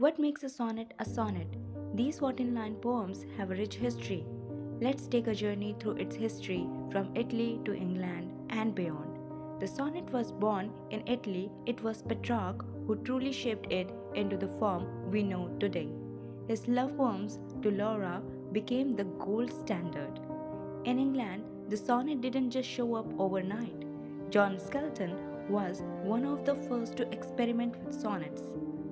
What makes a sonnet a sonnet? These 14-line poems have a rich history. Let's take a journey through its history from Italy to England and beyond. The sonnet was born in Italy. It was Petrarch who truly shaped it into the form we know today. His love poems to Laura became the gold standard. In England, the sonnet didn't just show up overnight. John Skelton was one of the first to experiment with sonnets,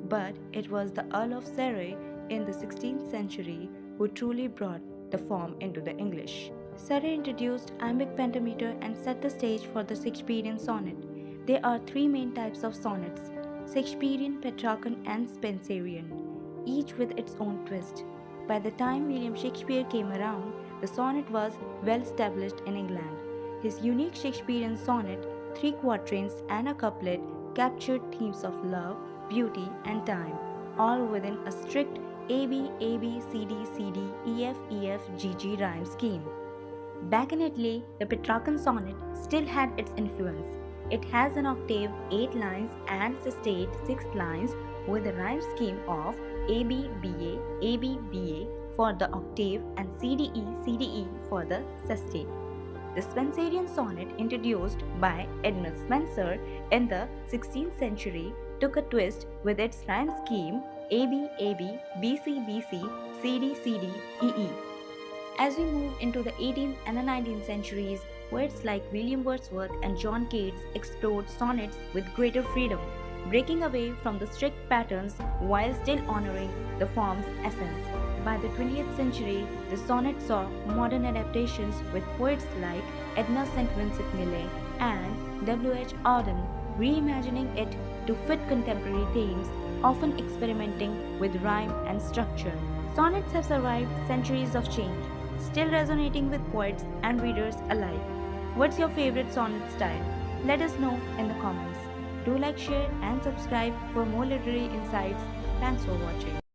but it was the Earl of Surrey in the 16th century who truly brought the form into the English. Surrey introduced iambic pentameter and set the stage for the Shakespearean sonnet. There are three main types of sonnets: Shakespearean, Petrarchan, and Spenserian, each with its own twist. By the time William Shakespeare came around, the sonnet was well established in England. His unique Shakespearean sonnet, three quatrains and a couplet, captured themes of love, beauty, and time, all within a strict AB, AB, CD, CD, EF, EF, GG rhyme scheme. Back in Italy, the Petrarchan sonnet still had its influence. It has an octave 8 lines and sestate 6 lines with a rhyme scheme of AB, BA, AB, BA for the octave and CDE, CDE for the sestate. The Spenserian sonnet, introduced by Edmund Spenser in the 16th century, took a twist with its rhyme scheme AB, AB, BC, BC, CD, CD, EE. As we move into the 18th and the 19th centuries, poets like William Wordsworth and John Keats explored sonnets with greater freedom, breaking away from the strict patterns while still honoring the form's essence. By the 20th century, the sonnet saw modern adaptations with poets like Edna St. Vincent Millay and W.H. Auden reimagining it to fit contemporary themes, often experimenting with rhyme and structure. Sonnets have survived centuries of change, still resonating with poets and readers alike. What's your favorite sonnet style? Let us know in the comments. Do like, share, and subscribe for more literary insights. Thanks for watching.